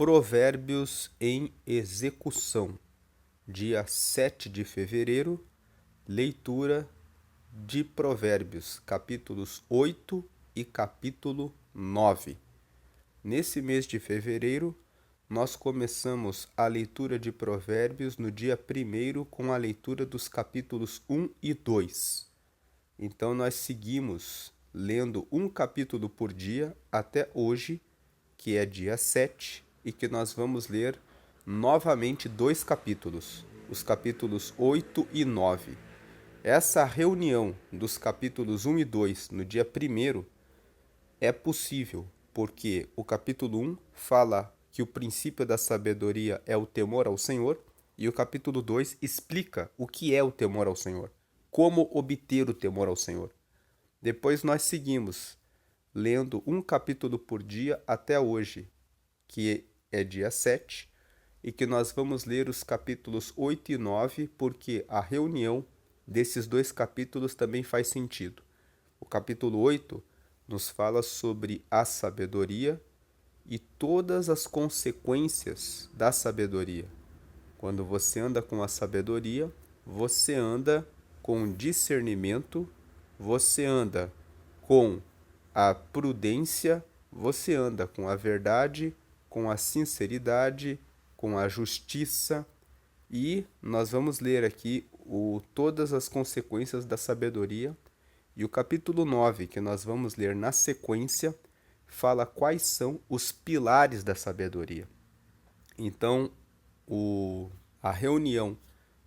Provérbios em execução, dia 7 de fevereiro, leitura de Provérbios, capítulos 8 e capítulo 9. Nesse mês de fevereiro, nós começamos a leitura de Provérbios no dia 1º com a leitura dos capítulos 1 e 2. Então, nós seguimos lendo um capítulo por dia até hoje, que é dia 7, e que nós vamos ler novamente 2 capítulos, os capítulos 8 e 9. Essa reunião dos capítulos 1 e 2 no dia 1º é possível, porque o capítulo 1 fala que o princípio da sabedoria é o temor ao Senhor, e o capítulo 2 explica o que é o temor ao Senhor, como obter o temor ao Senhor. Depois nós seguimos lendo um capítulo por dia até hoje, que é dia 7, e que nós vamos ler os capítulos 8 e 9, porque a reunião desses 2 capítulos também faz sentido. O capítulo 8 nos fala sobre a sabedoria e todas as consequências da sabedoria. Quando você anda com a sabedoria, você anda com discernimento, você anda com a prudência, você anda com a verdade, com a sinceridade, com a justiça, e nós vamos ler aqui todas as consequências da sabedoria. E o capítulo 9, que nós vamos ler na sequência, fala quais são os pilares da sabedoria. Então, a reunião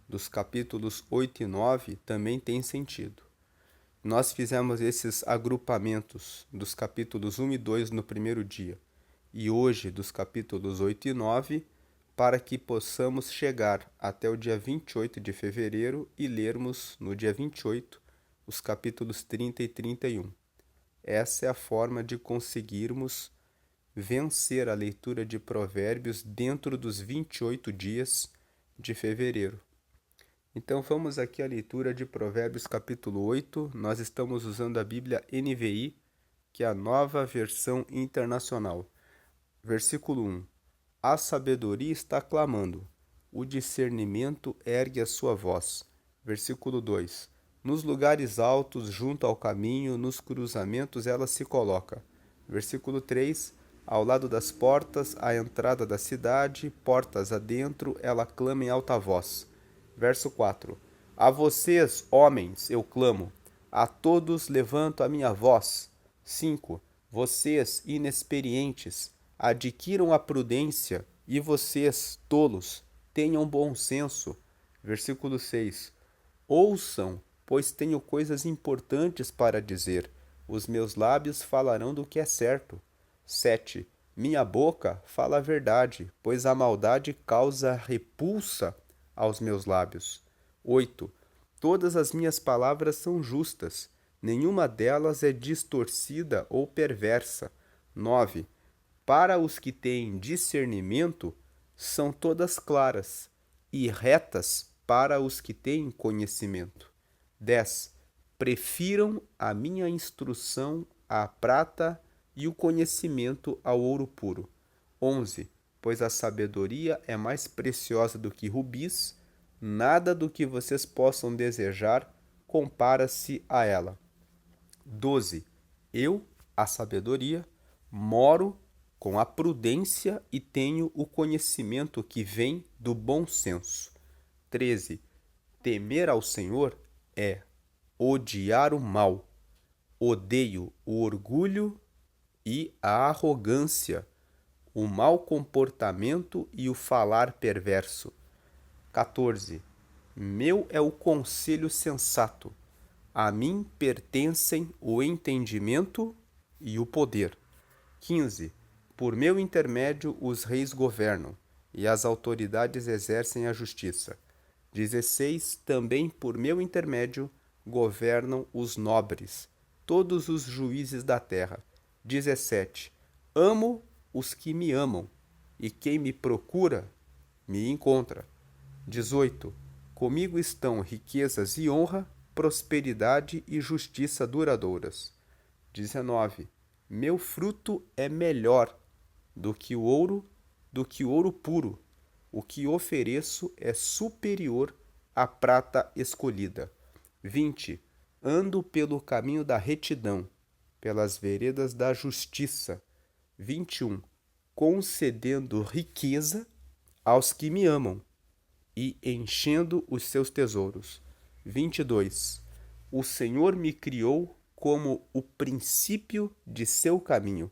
dos capítulos 8 e 9 também tem sentido. Nós fizemos esses agrupamentos dos capítulos 1 e 2 no primeiro dia, e hoje dos capítulos 8 e 9, para que possamos chegar até o dia 28 de fevereiro e lermos no dia 28 os capítulos 30 e 31. Essa é a forma de conseguirmos vencer a leitura de Provérbios dentro dos 28 dias de fevereiro. Então vamos aqui à leitura de Provérbios capítulo 8. Nós estamos usando a Bíblia NVI, que é a nova versão internacional. Versículo 1. A sabedoria está clamando, o discernimento ergue a sua voz. Versículo 2. Nos lugares altos, junto ao caminho, nos cruzamentos ela se coloca. Versículo 3. Ao lado das portas, à entrada da cidade, portas adentro, ela clama em alta voz. Verso 4. A vocês, homens, eu clamo, a todos levanto a minha voz. 5. Vocês, inexperientes, adquiram a prudência, e vocês, tolos, tenham bom senso. Versículo 6. Ouçam, pois tenho coisas importantes para dizer. Os meus lábios falarão do que é certo. 7. Minha boca fala a verdade, pois a maldade causa repulsa aos meus lábios. 8. Todas as minhas palavras são justas, nenhuma delas é distorcida ou perversa. 9. Para os que têm discernimento, são todas claras, e retas para os que têm conhecimento. 10. Prefiram a minha instrução à prata e o conhecimento ao ouro puro. 11. Pois a sabedoria é mais preciosa do que rubis, nada do que vocês possam desejar compara-se a ela. 12. Eu, a sabedoria, moro com a prudência e tenho o conhecimento que vem do bom senso. 13. Temer ao Senhor é odiar o mal. Odeio o orgulho e a arrogância, o mau comportamento e o falar perverso. 14. Meu é o conselho sensato. A mim pertencem o entendimento e o poder. 15. Por meu intermédio os reis governam, e as autoridades exercem a justiça. 16. Também por meu intermédio governam os nobres, todos os juízes da terra. 17. Amo os que me amam, e quem me procura, me encontra. 18. Comigo estão riquezas e honra, prosperidade e justiça duradouras. 19. Meu fruto é melhor do que o ouro, do que ouro puro. O que ofereço é superior à prata escolhida. 20. Ando pelo caminho da retidão, pelas veredas da justiça. 21. Concedendo riqueza aos que me amam e enchendo os seus tesouros. 22. O Senhor me criou como o princípio de seu caminho,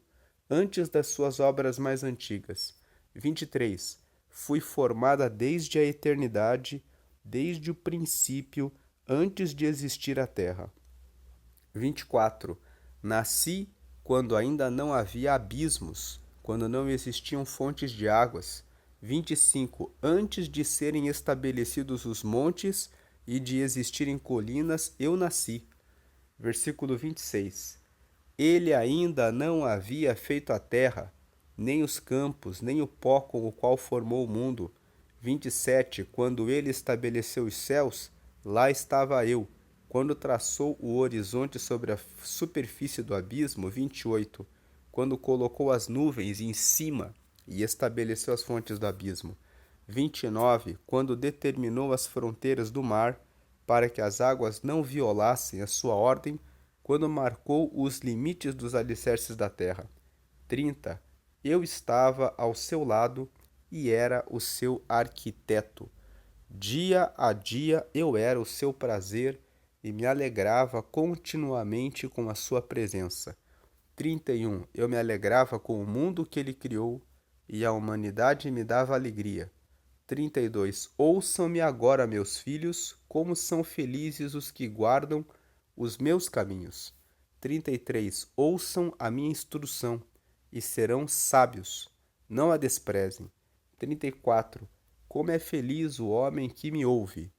antes das suas obras mais antigas. 23. Fui formada desde a eternidade, desde o princípio, antes de existir a terra. 24. Nasci quando ainda não havia abismos, quando não existiam fontes de águas. 25. Antes de serem estabelecidos os montes e de existirem colinas, eu nasci. Versículo 26. Ele ainda não havia feito a terra, nem os campos, nem o pó com o qual formou o mundo. 27. Quando ele estabeleceu os céus, lá estava eu. Quando traçou o horizonte sobre a superfície do abismo. 28. Quando colocou as nuvens em cima e estabeleceu as fontes do abismo. 29. Quando determinou as fronteiras do mar, para que as águas não violassem a sua ordem, quando marcou os limites dos alicerces da terra. 30. Eu estava ao seu lado e era o seu arquiteto. Dia a dia eu era o seu prazer e me alegrava continuamente com a sua presença. 31. Eu me alegrava com o mundo que ele criou e a humanidade me dava alegria. 32. Ouçam-me agora, meus filhos, como são felizes os que guardam os meus caminhos. 33. Ouçam a minha instrução e serão sábios, não a desprezem. 34. Como é feliz o homem que me ouve,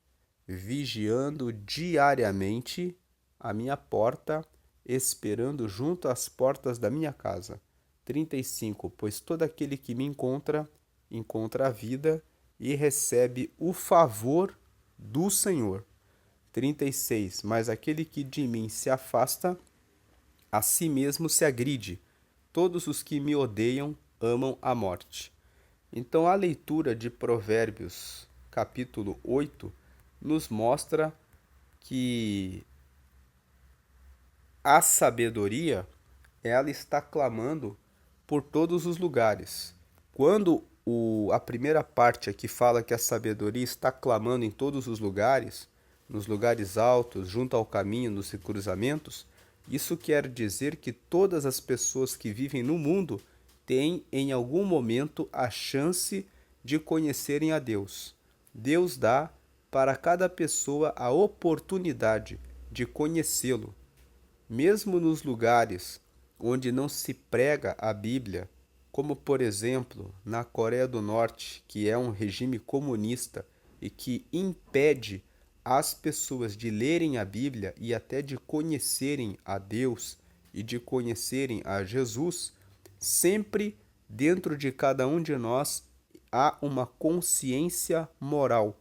vigiando diariamente a minha porta, esperando junto às portas da minha casa. 35. Pois todo aquele que me encontra, encontra a vida e recebe o favor do Senhor. 36. Mas aquele que de mim se afasta, a si mesmo se agride. Todos os que me odeiam amam a morte. Então, a leitura de Provérbios, capítulo 8, nos mostra que a sabedoria, ela está clamando por todos os lugares. Quando a primeira parte aqui fala que a sabedoria está clamando em todos os lugares, nos lugares altos, junto ao caminho, nos cruzamentos, isso quer dizer que todas as pessoas que vivem no mundo têm em algum momento a chance de conhecerem a Deus. Deus dá para cada pessoa a oportunidade de conhecê-lo. Mesmo nos lugares onde não se prega a Bíblia, como por exemplo na Coreia do Norte, que é um regime comunista e que impede as pessoas de lerem a Bíblia e até de conhecerem a Deus e de conhecerem a Jesus, sempre dentro de cada um de nós há uma consciência moral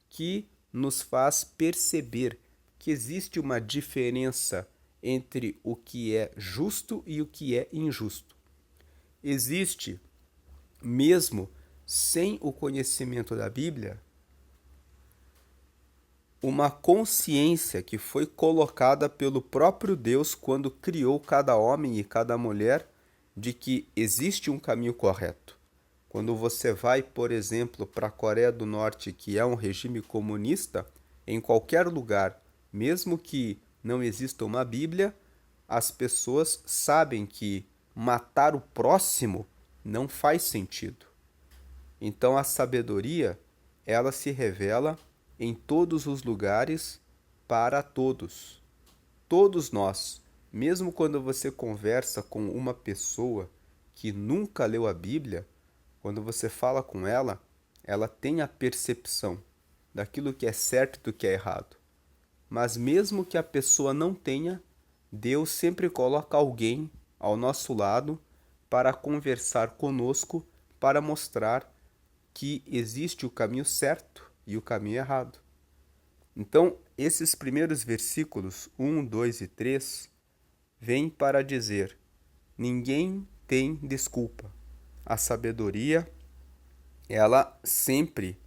que nos faz perceber que existe uma diferença entre o que é justo e o que é injusto. Existe, mesmo sem o conhecimento da Bíblia, uma consciência que foi colocada pelo próprio Deus quando criou cada homem e cada mulher de que existe um caminho correto. Quando você vai, por exemplo, para a Coreia do Norte, que é um regime comunista, em qualquer lugar, mesmo que não exista uma Bíblia, as pessoas sabem que matar o próximo não faz sentido. Então a sabedoria, ela se revela em todos os lugares para todos. Todos nós, mesmo quando você conversa com uma pessoa que nunca leu a Bíblia, quando você fala com ela, ela tem a percepção daquilo que é certo e do que é errado. Mas mesmo que a pessoa não tenha, Deus sempre coloca alguém ao nosso lado para conversar conosco, para mostrar que existe o caminho certo e o caminho errado. Então, esses primeiros versículos, 1, 2 e 3, vêm para dizer: ninguém tem desculpa. A sabedoria ela sempre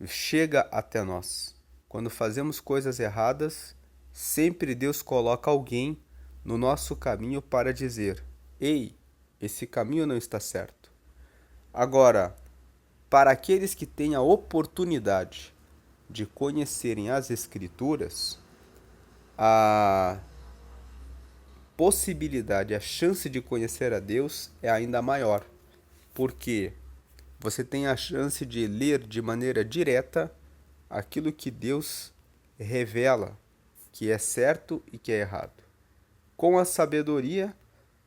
chega até nós. Quando fazemos coisas erradas, sempre Deus coloca alguém no nosso caminho para dizer: ei, esse caminho não está certo. Agora, para aqueles que têm a oportunidade de conhecerem as Escrituras, a possibilidade, a chance de conhecer a Deus é ainda maior, porque você tem a chance de ler de maneira direta aquilo que Deus revela que é certo e que é errado. Com a sabedoria,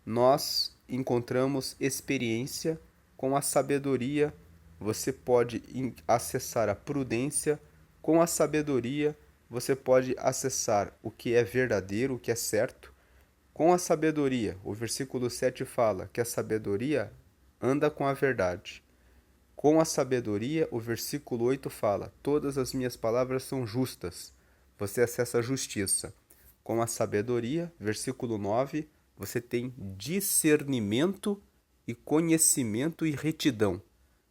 nós encontramos experiência. Com a sabedoria, você pode acessar a prudência. Com a sabedoria, você pode acessar o que é verdadeiro, o que é certo. Com a sabedoria, o versículo 7 fala que a sabedoria anda com a verdade. Com a sabedoria, o versículo 8 fala: todas as minhas palavras são justas. Você acessa a justiça. Com a sabedoria, versículo 9, você tem discernimento e conhecimento e retidão.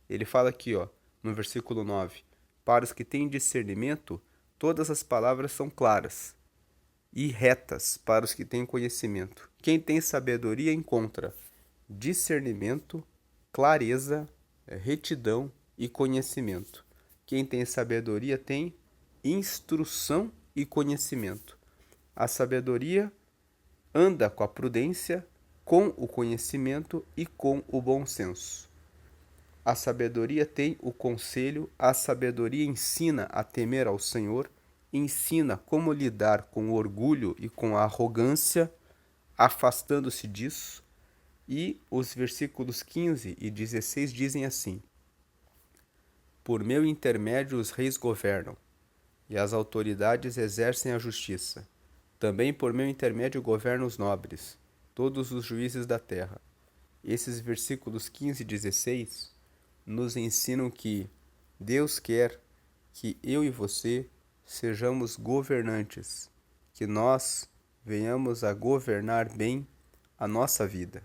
Ele fala aqui, ó, no versículo 9: para os que têm discernimento, todas as palavras são claras e retas para os que têm conhecimento. Quem tem sabedoria encontra discernimento, clareza, retidão e conhecimento. Quem tem sabedoria tem instrução e conhecimento. A sabedoria anda com a prudência, com o conhecimento e com o bom senso. A sabedoria tem o conselho, a sabedoria ensina a temer ao Senhor, ensina como lidar com o orgulho e com a arrogância, afastando-se disso. E os versículos 15 e 16 dizem assim: por meu intermédio os reis governam, e as autoridades exercem a justiça. Também por meu intermédio governam os nobres, todos os juízes da terra. Esses versículos 15 e 16 nos ensinam que Deus quer que eu e você sejamos governantes, que nós venhamos a governar bem a nossa vida.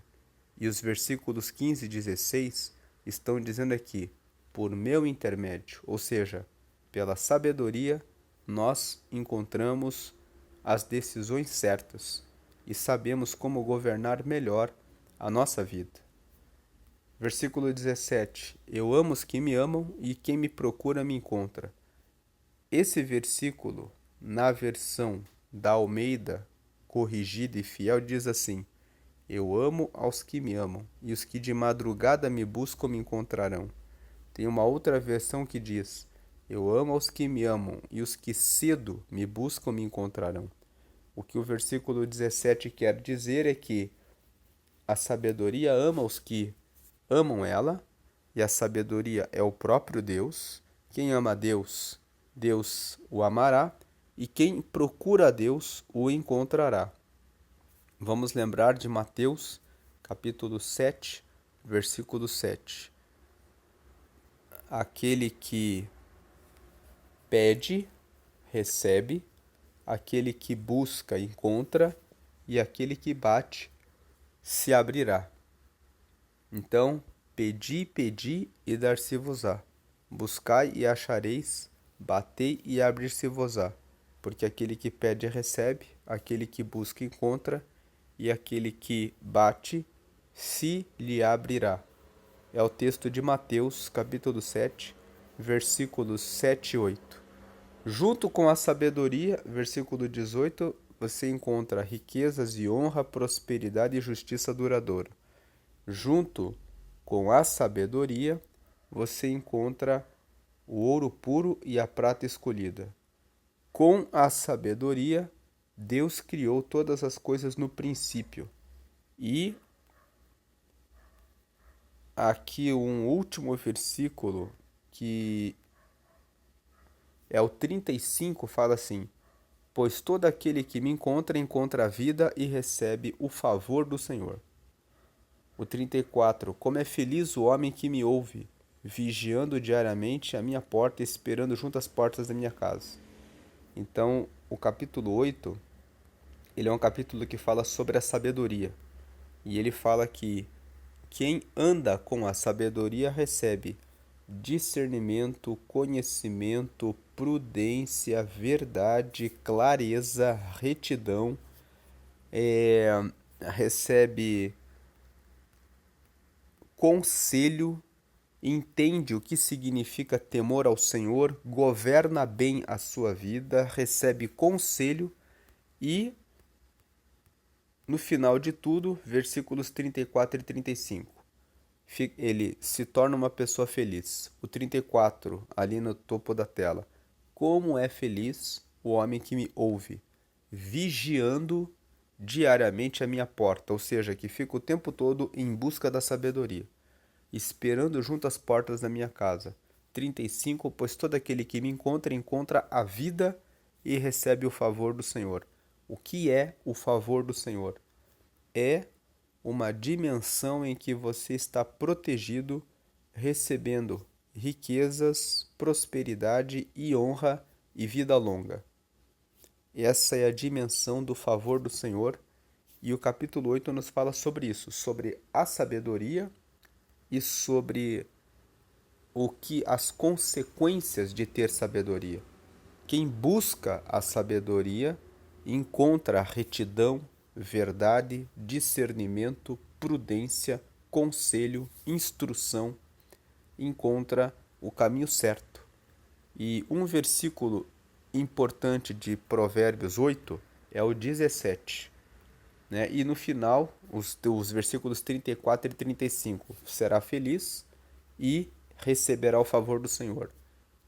E os versículos 15 e 16 estão dizendo aqui: por meu intermédio, ou seja, pela sabedoria, nós encontramos as decisões certas e sabemos como governar melhor a nossa vida. Versículo 17: eu amo os que me amam e quem me procura me encontra. Esse versículo, na versão da Almeida Corrigida e Fiel, diz assim: eu amo aos que me amam, e os que de madrugada me buscam me encontrarão. Tem uma outra versão que diz: eu amo aos que me amam, e os que cedo me buscam me encontrarão. O que o versículo 17 quer dizer é que a sabedoria ama os que amam ela, e a sabedoria é o próprio Deus. Quem ama a Deus, Deus o amará, e quem procura a Deus o encontrará. Vamos lembrar de Mateus, capítulo 7, versículo 7. Aquele que pede, recebe, aquele que busca, encontra, e aquele que bate, se abrirá. Então, pedi, pedi, e dar-se-vos-á. Buscai e achareis, batei e abrir-se-vos-á. Porque aquele que pede, recebe, aquele que busca, encontra, e aquele que bate, se lhe abrirá. É o texto de Mateus, capítulo 7, versículos 7 e 8. Junto com a sabedoria, versículo 18, você encontra riquezas e honra, prosperidade e justiça duradoura. Junto com a sabedoria, você encontra o ouro puro e a prata escolhida. Com a sabedoria, Deus criou todas as coisas no princípio. E aqui um último versículo, que é o 35, fala assim: pois todo aquele que me encontra, encontra a vida e recebe o favor do Senhor. O 34, como é feliz o homem que me ouve, vigiando diariamente a minha porta, esperando junto às portas da minha casa. Então, o capítulo 8, ele é um capítulo que fala sobre a sabedoria. E ele fala que quem anda com a sabedoria recebe discernimento, conhecimento, prudência, verdade, clareza, retidão, recebe conselho, entende o que significa temor ao Senhor, governa bem a sua vida, recebe conselho e, no final de tudo, versículos 34 e 35, ele se torna uma pessoa feliz. O 34, ali no topo da tela. Como é feliz o homem que me ouve, vigiando diariamente a minha porta, ou seja, que fica o tempo todo em busca da sabedoria, esperando junto às portas da minha casa. 35, pois todo aquele que me encontra, encontra a vida e recebe o favor do Senhor. O que é o favor do Senhor? É uma dimensão em que você está protegido, recebendo riquezas, prosperidade e honra e vida longa. Essa é a dimensão do favor do Senhor, e o capítulo 8 nos fala sobre isso, sobre a sabedoria e sobre as consequências de ter sabedoria. Quem busca a sabedoria encontra retidão, verdade, discernimento, prudência, conselho, instrução, encontra o caminho certo. E um versículo importante de Provérbios 8 é o 17. Né? E no final, os versículos 34 e 35, será feliz e receberá o favor do Senhor,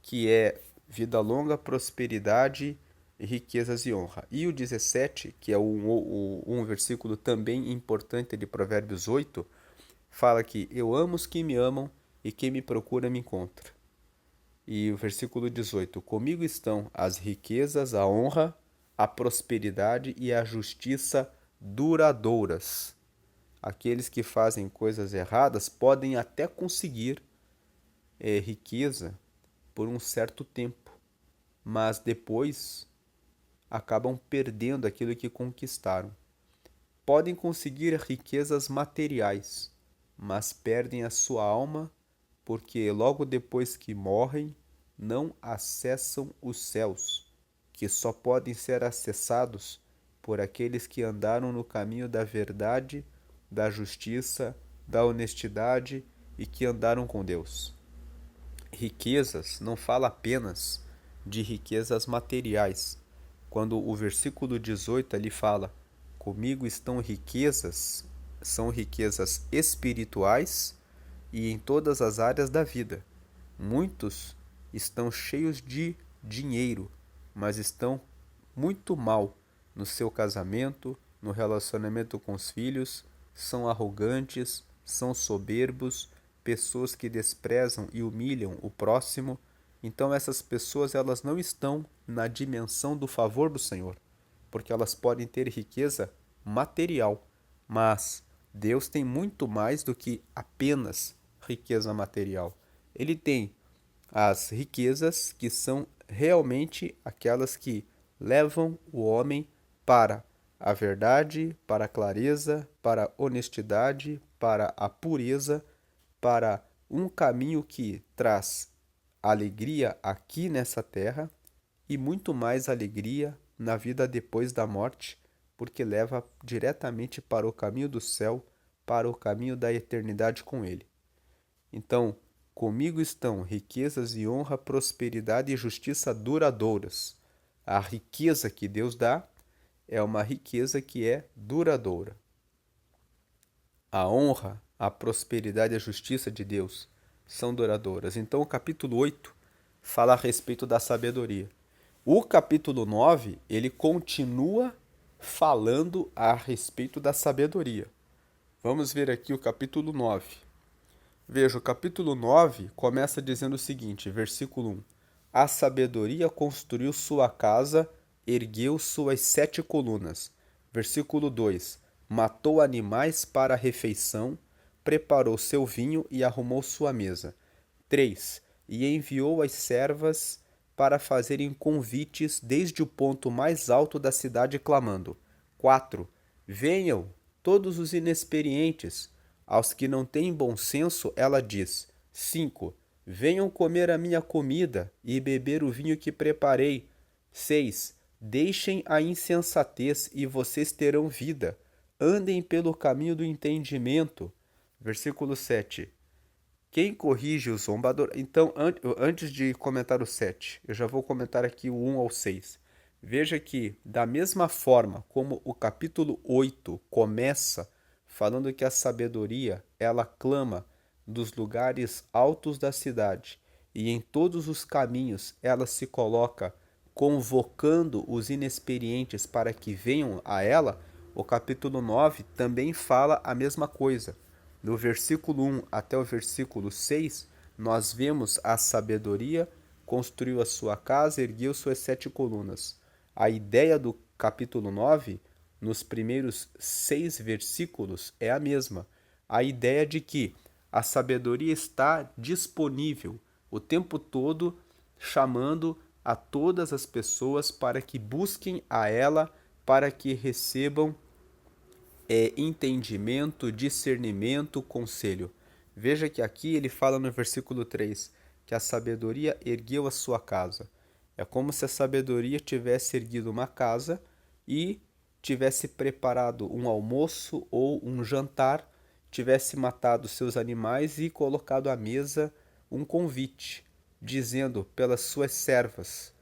que é vida longa, prosperidade, riquezas e honra. E o 17, que é um versículo também importante de Provérbios 8, fala que eu amo os que me amam e quem me procura me encontra. E o versículo 18, comigo estão as riquezas, a honra, a prosperidade e a justiça duradouras. Aqueles que fazem coisas erradas podem até conseguir riqueza por um certo tempo, mas depois acabam perdendo aquilo que conquistaram. Podem conseguir riquezas materiais, mas perdem a sua alma, porque logo depois que morrem, não acessam os céus, que só podem ser acessados por aqueles que andaram no caminho da verdade, da justiça, da honestidade e que andaram com Deus. Riquezas não fala apenas de riquezas materiais. Quando o versículo 18 ali fala, comigo estão riquezas, são riquezas espirituais e em todas as áreas da vida. Muitos estão cheios de dinheiro, mas estão muito mal no seu casamento, no relacionamento com os filhos, são arrogantes, são soberbos, pessoas que desprezam e humilham o próximo. Então essas pessoas elas não estão na dimensão do favor do Senhor, porque elas podem ter riqueza material, mas Deus tem muito mais do que apenas riqueza material. Ele tem as riquezas que são realmente aquelas que levam o homem para a verdade, para a clareza, para a honestidade, para a pureza, para um caminho que traz alegria aqui nessa terra e muito mais alegria na vida depois da morte, porque leva diretamente para o caminho do céu, para o caminho da eternidade com Ele. Então, comigo estão riquezas e honra, prosperidade e justiça duradouras. A riqueza que Deus dá é uma riqueza que é duradoura. A honra, a prosperidade e a justiça de Deus são duradouras. Então, o capítulo 8 fala a respeito da sabedoria. O capítulo 9, ele continua falando a respeito da sabedoria. Vamos ver aqui o capítulo 9. Veja, o capítulo 9 começa dizendo o seguinte, versículo 1. A sabedoria construiu sua casa, ergueu suas 7 colunas. Versículo 2. Matou animais para a refeição, preparou seu vinho e arrumou sua mesa. 3. E enviou as servas para fazerem convites desde o ponto mais alto da cidade, clamando. 4. Venham, todos os inexperientes. Aos que não têm bom senso, ela diz. 5. Venham comer a minha comida e beber o vinho que preparei. 6. Deixem a insensatez e vocês terão vida. Andem pelo caminho do entendimento. Versículo 7. Quem corrige o zombador... Então, antes de comentar o 7, eu já vou comentar aqui o 1 ao 6. Veja que, da mesma forma como o capítulo 8 começa falando que a sabedoria, ela clama dos lugares altos da cidade e em todos os caminhos ela se coloca convocando os inexperientes para que venham a ela, o capítulo 9 também fala a mesma coisa. Do versículo 1 até o versículo 6, nós vemos a sabedoria construiu a sua casa, ergueu suas 7 colunas. A ideia do capítulo 9, nos primeiros 6 versículos, é a mesma. A ideia de que a sabedoria está disponível o tempo todo, chamando a todas as pessoas para que busquem a ela, para que recebam entendimento, discernimento, conselho. Veja que aqui ele fala no versículo 3 que a sabedoria ergueu a sua casa. É como se a sabedoria tivesse erguido uma casa e tivesse preparado um almoço ou um jantar, tivesse matado seus animais e colocado à mesa um convite, dizendo pelas suas servas.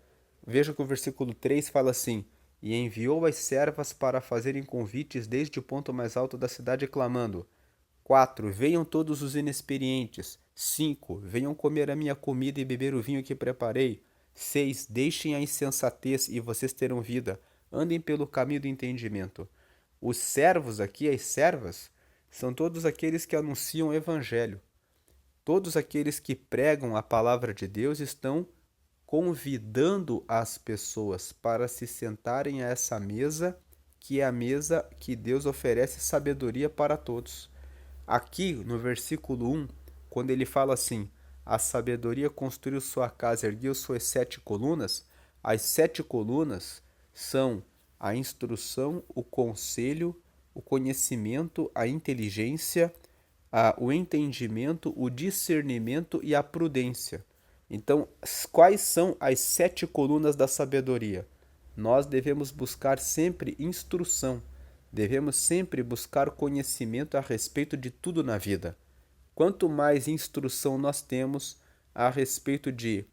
Veja que o versículo 3 fala assim: e enviou as servas para fazerem convites desde o ponto mais alto da cidade, clamando: 4. Venham todos os inexperientes. 5. Venham comer a minha comida e beber o vinho que preparei. 6. Deixem a insensatez e vocês terão vida. Andem pelo caminho do entendimento. Os servos aqui, as servas, são todos aqueles que anunciam o evangelho. Todos aqueles que pregam a palavra de Deus estão convidando as pessoas para se sentarem a essa mesa, que é a mesa que Deus oferece sabedoria para todos. Aqui no versículo 1, quando ele fala assim: a sabedoria construiu sua casa, ergueu suas 7 colunas, as 7 colunas são a instrução, o conselho, o conhecimento, a inteligência, o entendimento, o discernimento e a prudência. Então, quais são as 7 colunas da sabedoria? Nós devemos buscar sempre instrução, devemos sempre buscar conhecimento a respeito de tudo na vida. Quanto mais instrução nós temos a respeito de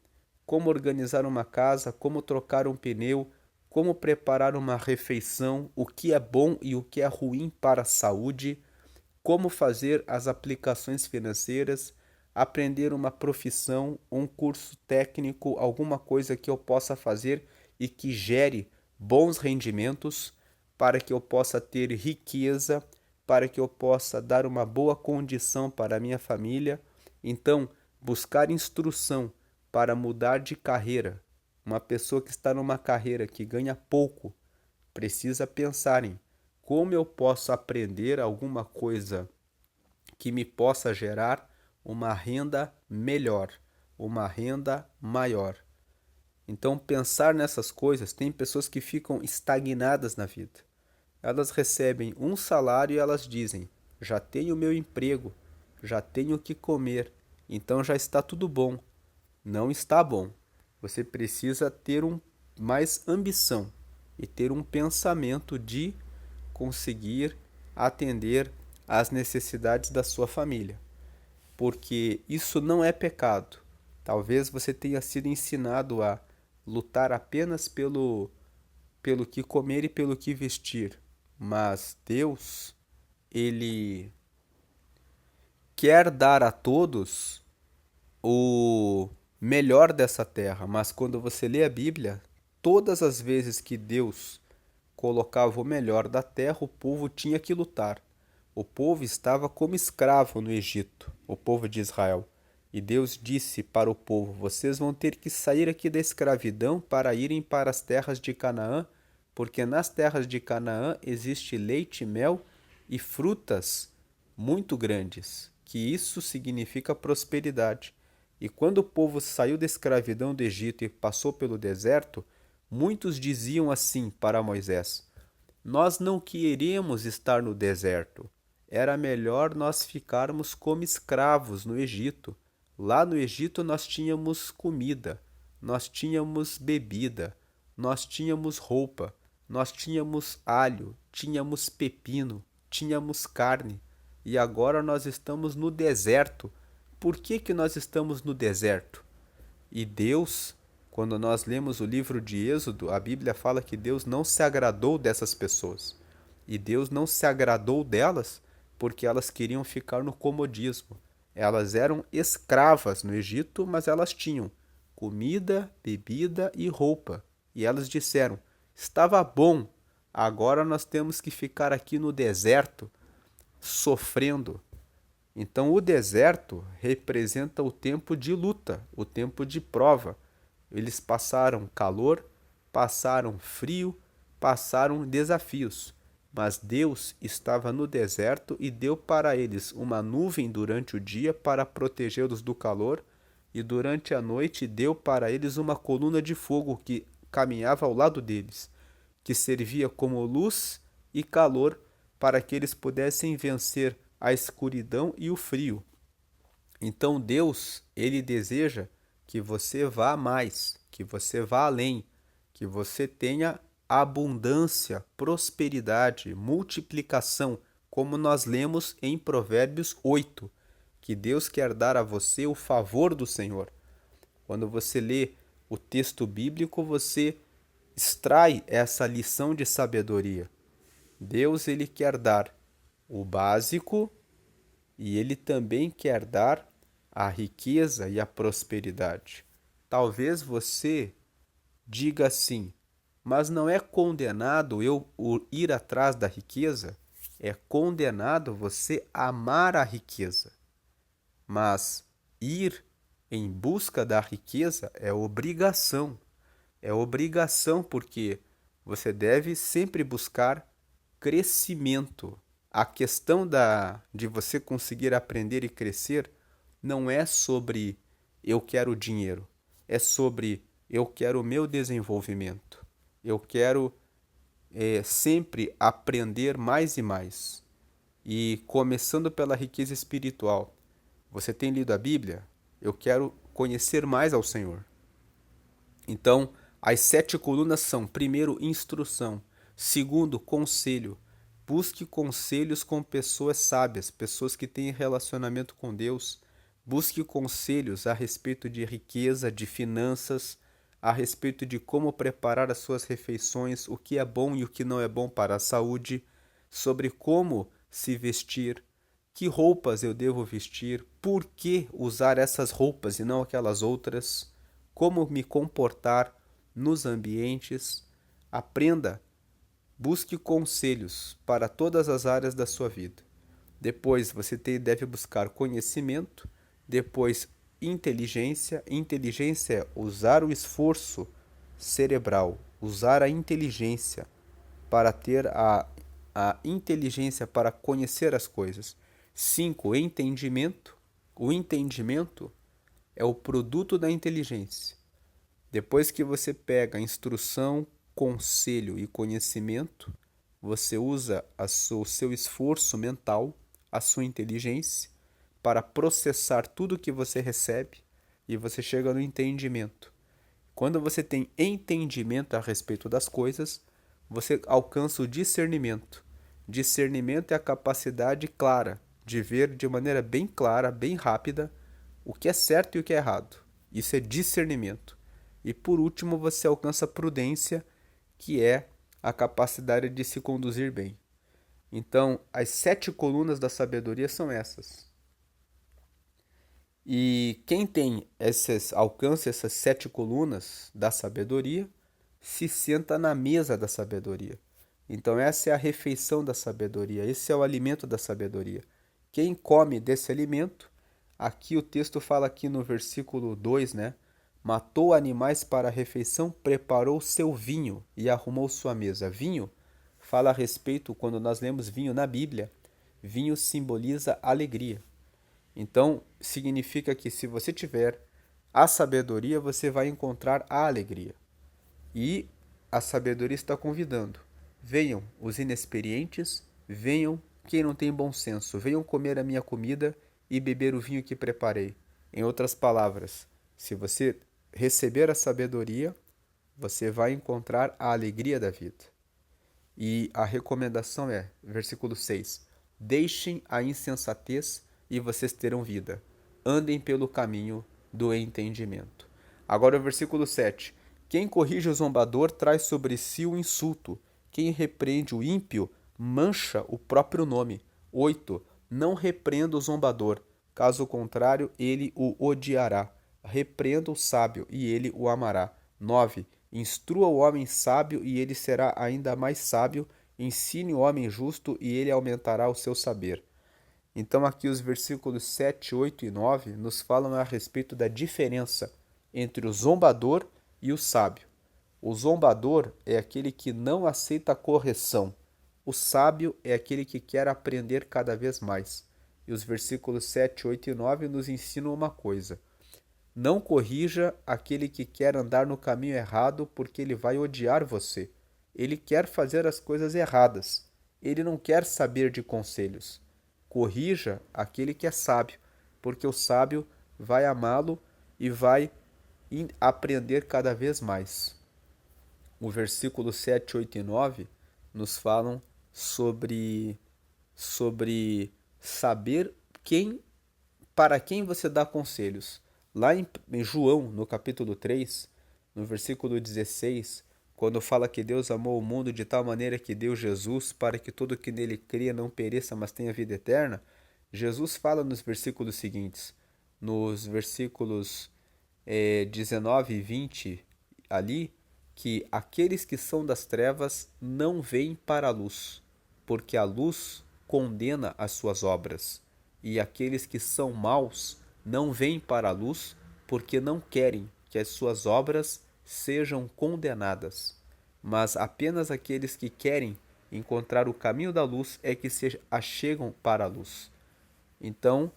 como organizar uma casa, como trocar um pneu, como preparar uma refeição, o que é bom e o que é ruim para a saúde, como fazer as aplicações financeiras, aprender uma profissão, um curso técnico, alguma coisa que eu possa fazer e que gere bons rendimentos, para que eu possa ter riqueza, para que eu possa dar uma boa condição para a minha família. Então, buscar instrução para mudar de carreira. Uma pessoa que está numa carreira que ganha pouco precisa pensar em como eu posso aprender alguma coisa que me possa gerar uma renda melhor, uma renda maior. Então, pensar nessas coisas, tem pessoas que ficam estagnadas na vida. Elas recebem um salário e elas dizem: já tenho meu emprego, já tenho o que comer, então já está tudo bom. Não está bom. Você precisa ter mais ambição e ter um pensamento de conseguir atender às necessidades da sua família, porque isso não é pecado. Talvez você tenha sido ensinado a lutar apenas pelo que comer e pelo que vestir, mas Deus, ele quer dar a todos o melhor dessa terra, mas quando você lê a Bíblia, todas as vezes que Deus colocava o melhor da terra, o povo tinha que lutar. O povo estava como escravo no Egito, o povo de Israel. E Deus disse para o povo: vocês vão ter que sair aqui da escravidão para irem para as terras de Canaã, porque nas terras de Canaã existe leite, mel e frutas muito grandes, que isso significa prosperidade. E quando o povo saiu da escravidão do Egito e passou pelo deserto, muitos diziam assim para Moisés: nós não queremos estar no deserto. Era melhor nós ficarmos como escravos no Egito. Lá no Egito nós tínhamos comida, nós tínhamos bebida, nós tínhamos roupa, nós tínhamos alho, tínhamos pepino, tínhamos carne. E agora nós estamos no deserto. Por que que nós estamos no deserto? E Deus, quando nós lemos o livro de Êxodo, a Bíblia fala que Deus não se agradou dessas pessoas. E Deus não se agradou delas porque elas queriam ficar no comodismo. Elas eram escravas no Egito, mas elas tinham comida, bebida e roupa. E elas disseram: estava bom, agora nós temos que ficar aqui no deserto, sofrendo. Então, o deserto representa o tempo de luta, o tempo de prova. Eles passaram calor, passaram frio, passaram desafios. Mas Deus estava no deserto e deu para eles uma nuvem durante o dia para protegê-los do calor, e durante a noite deu para eles uma coluna de fogo que caminhava ao lado deles, que servia como luz e calor para que eles pudessem vencer a escuridão e o frio. Então Deus, ele deseja que você vá mais, que você vá além, que você tenha abundância, prosperidade, multiplicação, como nós lemos em Provérbios 8, que Deus quer dar a você o favor do Senhor. Quando você lê o texto bíblico, você extrai essa lição de sabedoria. Deus, ele quer dar o básico e ele também quer dar a riqueza e a prosperidade. Talvez você diga assim: mas não é condenado eu ir atrás da riqueza? É condenado você amar a riqueza. Mas ir em busca da riqueza é obrigação. É obrigação porque você deve sempre buscar crescimento. A questão de você conseguir aprender e crescer não é sobre eu quero dinheiro, é sobre eu quero o meu desenvolvimento. Eu quero sempre aprender mais e mais. E começando pela riqueza espiritual. Você tem lido a Bíblia? Eu quero conhecer mais ao Senhor. Então, as 7 colunas são: primeiro, instrução; segundo, conselho. Busque conselhos com pessoas sábias, pessoas que têm relacionamento com Deus. Busque conselhos a respeito de riqueza, de finanças, a respeito de como preparar as suas refeições, o que é bom e o que não é bom para a saúde, sobre como se vestir, que roupas eu devo vestir, por que usar essas roupas e não aquelas outras, como me comportar nos ambientes. Aprenda, busque conselhos para todas as áreas da sua vida. Depois você deve buscar conhecimento, depois inteligência. Inteligência é usar o esforço cerebral, usar a inteligência para ter a inteligência para conhecer as coisas. 5, entendimento. O entendimento é o produto da inteligência. Depois que você pega instrução, conselho e conhecimento, você usa o seu esforço mental, a sua inteligência, para processar tudo que você recebe, e você chega no entendimento. Quando você tem entendimento a respeito das coisas, você alcança o discernimento. Discernimento é a capacidade clara de ver de maneira bem clara, bem rápida, o que é certo e o que é errado. Isso é discernimento. E por último, você alcança a prudência, que é a capacidade de se conduzir bem. Então, as 7 colunas da sabedoria são essas. E quem alcança essas 7 colunas da sabedoria, se senta na mesa da sabedoria. Então essa é a refeição da sabedoria, esse é o alimento da sabedoria. Quem come desse alimento, aqui o texto fala aqui no versículo 2, né? Matou animais para a refeição, preparou seu vinho e arrumou sua mesa. Vinho fala a respeito, quando nós lemos vinho na Bíblia, vinho simboliza alegria. Então, significa que se você tiver a sabedoria, você vai encontrar a alegria. E a sabedoria está convidando: venham os inexperientes, venham quem não tem bom senso, venham comer a minha comida e beber o vinho que preparei. Em outras palavras, se você receber a sabedoria, você vai encontrar a alegria da vida. E a recomendação é, versículo 6, deixem a insensatez e vocês terão vida. Andem pelo caminho do entendimento. Agora o versículo 7. Quem corrige o zombador traz sobre si o insulto. Quem repreende o ímpio mancha o próprio nome. 8. Não repreenda o zombador, caso contrário ele o odiará. Repreenda o sábio e ele o amará. 9. Instrua o homem sábio e ele será ainda mais sábio. Ensine o homem justo e ele aumentará o seu saber. Então aqui os versículos 7, 8 e 9 nos falam a respeito da diferença entre o zombador e o sábio. O zombador é aquele que não aceita a correção. O sábio é aquele que quer aprender cada vez mais. E os versículos 7, 8 e 9 nos ensinam uma coisa. Não corrija aquele que quer andar no caminho errado, porque ele vai odiar você. Ele quer fazer as coisas erradas. Ele não quer saber de conselhos. Corrija aquele que é sábio, porque o sábio vai amá-lo e vai aprender cada vez mais. O versículo 7, 8 e 9 nos falam sobre saber para quem você dá conselhos. Lá em João, no capítulo 3, no versículo 16, quando fala que Deus amou o mundo de tal maneira que deu Jesus para que todo que nele cria não pereça, mas tenha vida eterna, Jesus fala nos versículos seguintes, nos versículos 19 e 20 ali, que aqueles que são das trevas não veem para a luz, porque a luz condena as suas obras, e aqueles que são maus não vêm para a luz, porque não querem que as suas obras sejam condenadas. Mas apenas aqueles que querem encontrar o caminho da luz é que se achegam para a luz. Então,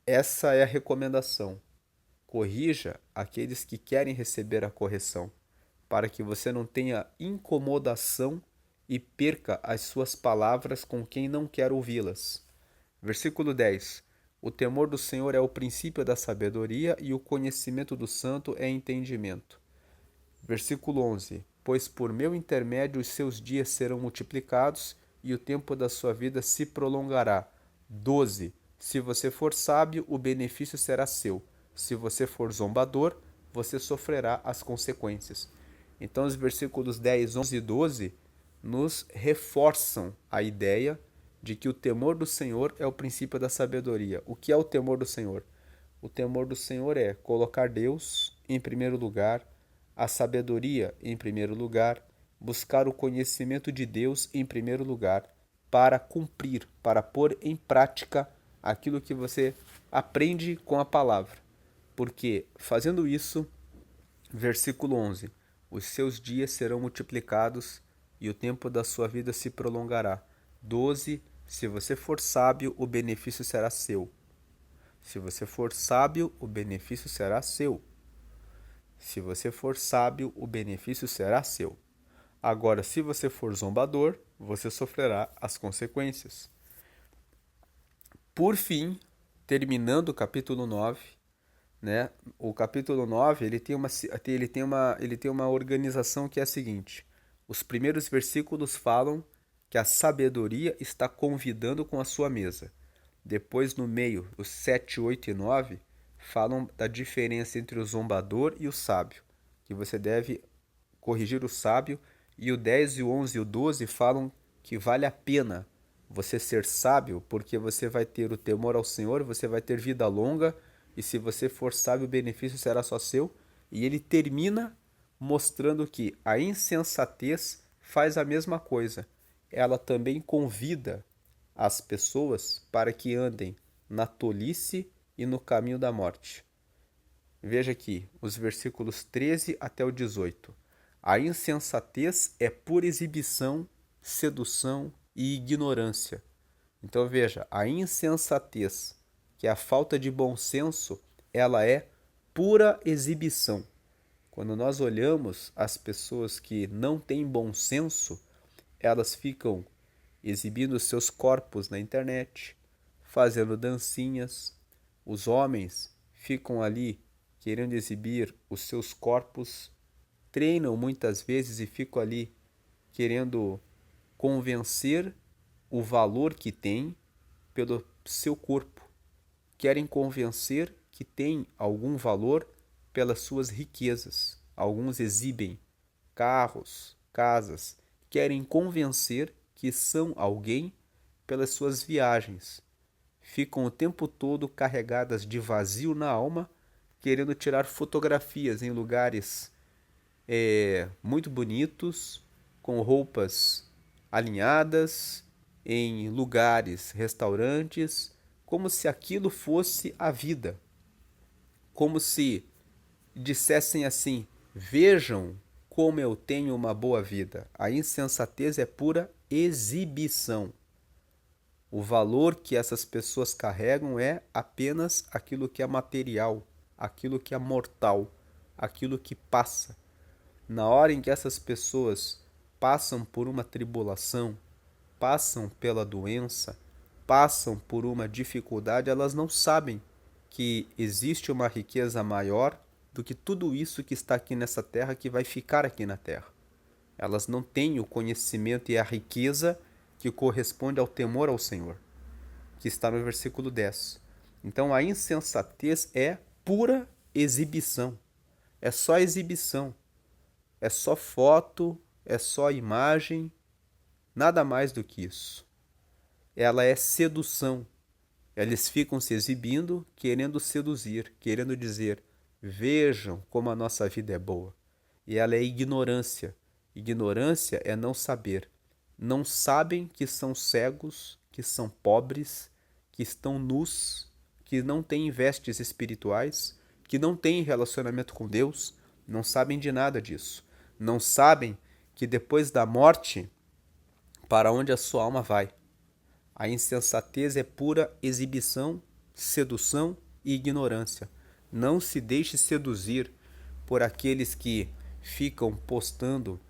essa é a recomendação. Corrija aqueles que querem receber a correção, para que você não tenha incomodação e perca as suas palavras com quem não quer ouvi-las. Versículo 10. O temor do Senhor é o princípio da sabedoria e o conhecimento do santo é entendimento. Versículo 11. Pois por meu intermédio os seus dias serão multiplicados e o tempo da sua vida se prolongará. 12. Se você for sábio, o benefício será seu. Se você for zombador, você sofrerá as consequências. Então os versículos 10, 11 e 12 nos reforçam a ideia de que o temor do Senhor é o princípio da sabedoria. O que é o temor do Senhor? O temor do Senhor é colocar Deus em primeiro lugar, a sabedoria em primeiro lugar, buscar o conhecimento de Deus em primeiro lugar, para cumprir, para pôr em prática aquilo que você aprende com a palavra. Porque, fazendo isso, versículo 11, os seus dias serão multiplicados e o tempo da sua vida se prolongará. 12, se você for sábio, o benefício será seu. Se você for sábio, o benefício será seu. Se você for sábio, o benefício será seu. Agora, se você for zombador, você sofrerá as consequências. Por fim, terminando o capítulo 9, né? O capítulo 9 ele tem uma organização que é a seguinte. Os primeiros versículos falam que a sabedoria está convidando com a sua mesa. Depois, no meio, os 7, 8 e 9 falam da diferença entre o zombador e o sábio, que você deve corrigir o sábio, e o 10, o 11 e o 12 falam que vale a pena você ser sábio, porque você vai ter o temor ao Senhor, você vai ter vida longa, e se você for sábio, o benefício será só seu. E ele termina mostrando que a insensatez faz a mesma coisa. Ela também convida as pessoas para que andem na tolice e no caminho da morte. Veja aqui os versículos 13 até o 18. A insensatez é pura exibição, sedução e ignorância. Então veja, a insensatez, que é a falta de bom senso, ela é pura exibição. Quando nós olhamos as pessoas que não têm bom senso, elas ficam exibindo seus corpos na internet, fazendo dancinhas, os homens ficam ali querendo exibir os seus corpos, treinam muitas vezes e ficam ali querendo convencer o valor que tem pelo seu corpo. Querem convencer que tem algum valor pelas suas riquezas. Alguns exibem carros, casas, querem convencer que são alguém pelas suas viagens. Ficam o tempo todo carregadas de vazio na alma, querendo tirar fotografias em lugares muito bonitos, com roupas alinhadas, em lugares, restaurantes, como se aquilo fosse a vida. Como se dissessem assim: vejam como eu tenho uma boa vida. A insensatez é pura exibição. O valor que essas pessoas carregam é apenas aquilo que é material, aquilo que é mortal, aquilo que passa. Na hora em que essas pessoas passam por uma tribulação, passam pela doença, passam por uma dificuldade, elas não sabem que existe uma riqueza maior do que tudo isso que está aqui nessa terra, que vai ficar aqui na terra. Elas não têm o conhecimento e a riqueza que corresponde ao temor ao Senhor, que está no versículo 10. Então a insensatez é pura exibição. É só exibição. É só foto, é só imagem, nada mais do que isso. Ela é sedução. Eles ficam se exibindo, querendo seduzir, querendo dizer: vejam como a nossa vida é boa. E ela é ignorância. Ignorância é não saber. Não sabem que são cegos, que são pobres, que estão nus, que não têm vestes espirituais, que não têm relacionamento com Deus, não sabem de nada disso. Não sabem que depois da morte, para onde a sua alma vai. A insensatez é pura exibição, sedução e ignorância. Não se deixe seduzir por aqueles que ficam postando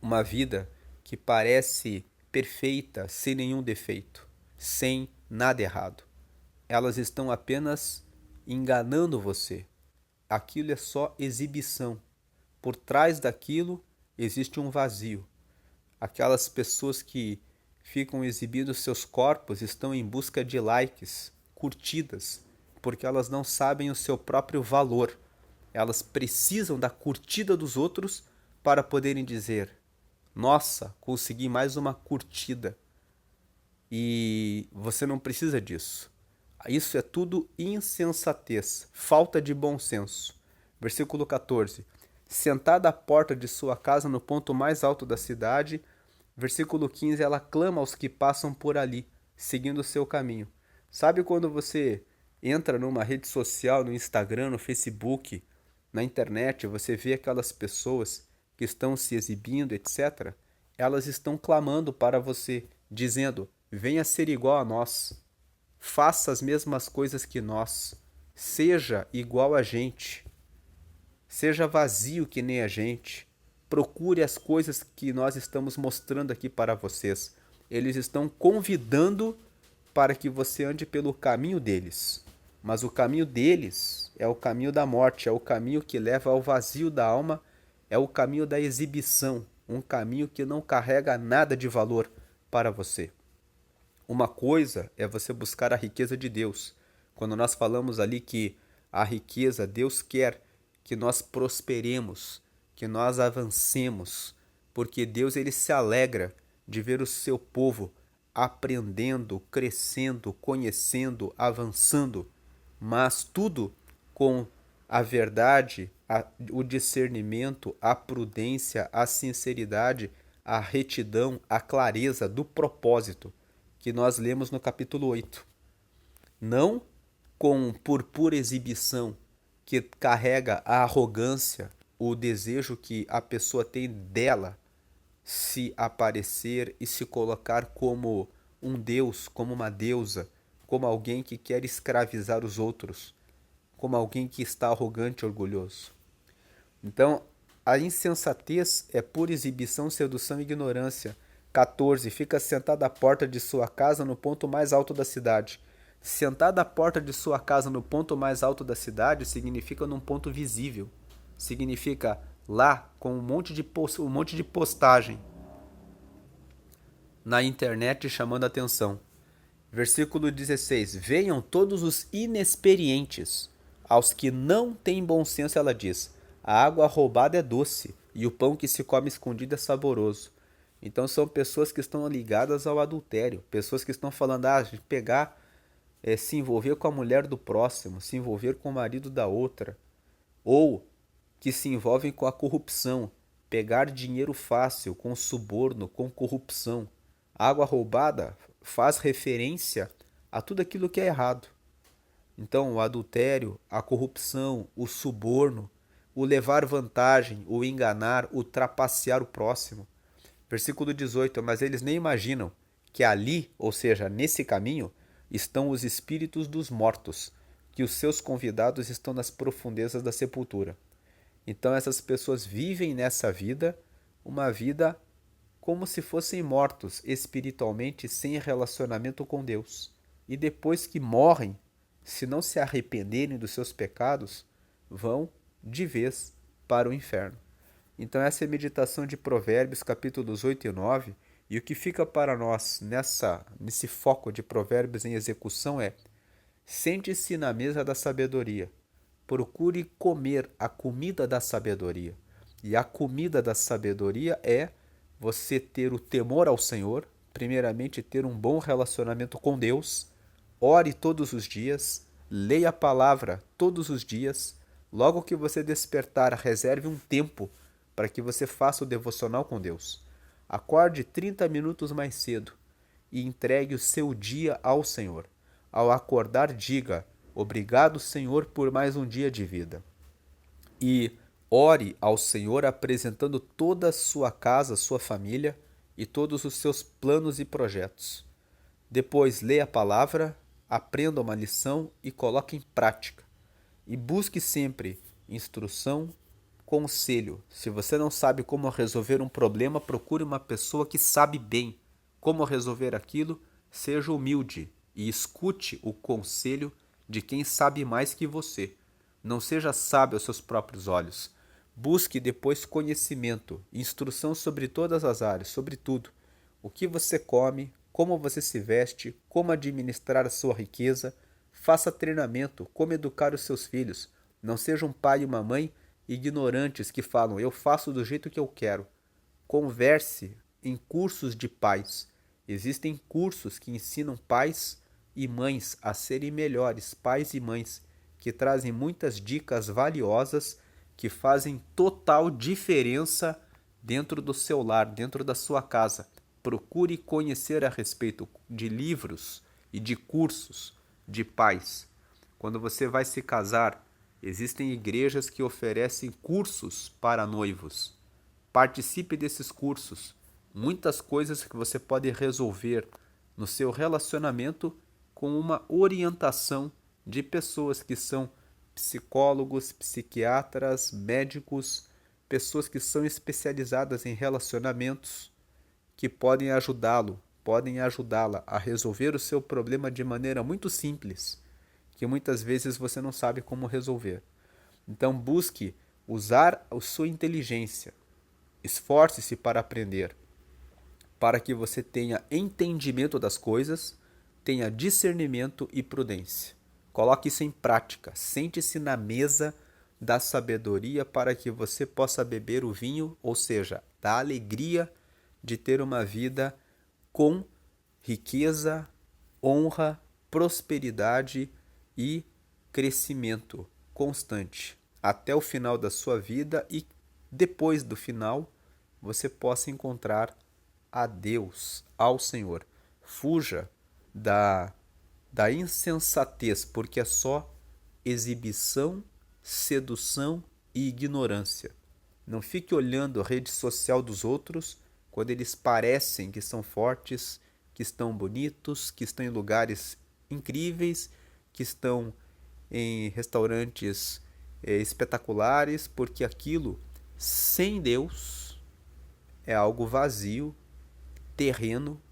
uma vida que parece perfeita, sem nenhum defeito, sem nada errado. Elas estão apenas enganando você. Aquilo é só exibição. Por trás daquilo existe um vazio. Aquelas pessoas que ficam exibindo seus corpos estão em busca de likes, curtidas, porque elas não sabem o seu próprio valor. Elas precisam da curtida dos outros para poderem dizer: nossa, consegui mais uma curtida. E você não precisa disso. Isso é tudo insensatez, falta de bom senso. Versículo 14. Sentada à porta de sua casa no ponto mais alto da cidade. Versículo 15. Ela clama aos que passam por ali, seguindo o seu caminho. Sabe quando você entra numa rede social, no Instagram, no Facebook, na internet, você vê aquelas pessoas que estão se exibindo, etc. Elas estão clamando para você, dizendo: venha ser igual a nós, faça as mesmas coisas que nós, seja igual a gente, seja vazio que nem a gente, procure as coisas que nós estamos mostrando aqui para vocês. Eles estão convidando para que você ande pelo caminho deles. Mas o caminho deles é o caminho da morte, é o caminho que leva ao vazio da alma, é o caminho da exibição, um caminho que não carrega nada de valor para você. Uma coisa é você buscar a riqueza de Deus. Quando nós falamos ali que a riqueza, Deus quer que nós prosperemos, que nós avancemos, porque Deus ele se alegra de ver o seu povo aprendendo, crescendo, conhecendo, avançando, mas tudo com a verdade, o discernimento, a prudência, a sinceridade, a retidão, a clareza do propósito que nós lemos no capítulo 8. Não por pura exibição, que carrega a arrogância, o desejo que a pessoa tem dela se aparecer e se colocar como um deus, como uma deusa, como alguém que quer escravizar os outros, como alguém que está arrogante e orgulhoso. Então, a insensatez é pura exibição, sedução e ignorância. 14. Fica sentado à porta de sua casa no ponto mais alto da cidade. Sentar da porta de sua casa no ponto mais alto da cidade significa num ponto visível. Significa lá com um monte de postagem na internet chamando a atenção. Versículo 16. Venham todos os inexperientes, aos que não têm bom senso, ela diz. A água roubada é doce, e o pão que se come escondido é saboroso. Então são pessoas que estão ligadas ao adultério, pessoas que estão falando, de pegar, se envolver com a mulher do próximo, se envolver com o marido da outra, ou que se envolvem com a corrupção, pegar dinheiro fácil, com suborno, com corrupção. Água roubada faz referência a tudo aquilo que é errado. Então, o adultério, a corrupção, o suborno, o levar vantagem, o enganar, o trapacear o próximo. Versículo 18, mas eles nem imaginam que ali, ou seja, nesse caminho, estão os espíritos dos mortos, que os seus convidados estão nas profundezas da sepultura. Então essas pessoas vivem nessa vida, uma vida como se fossem mortos espiritualmente, sem relacionamento com Deus. E depois que morrem, se não se arrependerem dos seus pecados, vão de vez para o inferno. Então essa é a meditação de Provérbios, capítulos 8 e 9, e o que fica para nós nesse foco de Provérbios em execução é: sente-se na mesa da sabedoria, procure comer a comida da sabedoria. E a comida da sabedoria é você ter o temor ao Senhor, primeiramente ter um bom relacionamento com Deus, ore todos os dias, leia a palavra todos os dias, logo que você despertar, reserve um tempo para que você faça o devocional com Deus. Acorde 30 minutos mais cedo e entregue o seu dia ao Senhor. Ao acordar, diga: obrigado, Senhor, por mais um dia de vida. E ore ao Senhor apresentando toda a sua casa, sua família e todos os seus planos e projetos. Depois leia a palavra, aprenda uma lição e coloque em prática. E busque sempre instrução, conselho. Se você não sabe como resolver um problema, procure uma pessoa que sabe bem como resolver aquilo. Seja humilde e escute o conselho de quem sabe mais que você. Não seja sábio aos seus próprios olhos. Busque depois conhecimento, instrução sobre todas as áreas, sobre tudo. O que você come, como você se veste, como administrar a sua riqueza. Faça treinamento, como educar os seus filhos. Não seja um pai e uma mãe ignorantes que falam: eu faço do jeito que eu quero. Converse em cursos de pais. Existem cursos que ensinam pais e mães a serem melhores, pais e mães, que trazem muitas dicas valiosas que fazem total diferença dentro do seu lar, dentro da sua casa. Procure conhecer a respeito de livros e de cursos de pais. Quando você vai se casar, existem igrejas que oferecem cursos para noivos. Participe desses cursos. Muitas coisas que você pode resolver no seu relacionamento com uma orientação de pessoas que são psicólogos, psiquiatras, médicos, pessoas que são especializadas em relacionamentos, que podem ajudá-la a resolver o seu problema de maneira muito simples, que muitas vezes você não sabe como resolver. Então busque usar a sua inteligência, esforce-se para aprender, para que você tenha entendimento das coisas, tenha discernimento e prudência. Coloque isso em prática, sente-se na mesa da sabedoria para que você possa beber o vinho, ou seja, da alegria de ter uma vida com riqueza, honra, prosperidade e crescimento constante até o final da sua vida, e depois do final você possa encontrar a Deus, ao Senhor. Fuja da insensatez, porque é só exibição, sedução e ignorância. Não fique olhando a rede social dos outros quando eles parecem que são fortes, que estão bonitos, que estão em lugares incríveis, que estão em restaurantes espetaculares, porque aquilo, sem Deus, é algo vazio, terreno,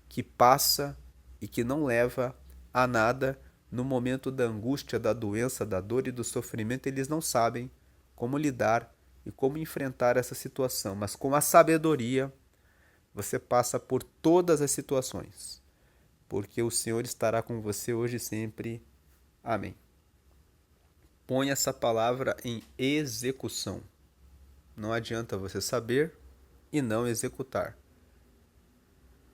que passa e que não leva a nada, no momento da angústia, da doença, da dor e do sofrimento, eles não sabem como lidar e como enfrentar essa situação. Mas com a sabedoria, você passa por todas as situações, porque o Senhor estará com você hoje e sempre. Amém. Põe essa palavra em execução. Não adianta você saber e não executar.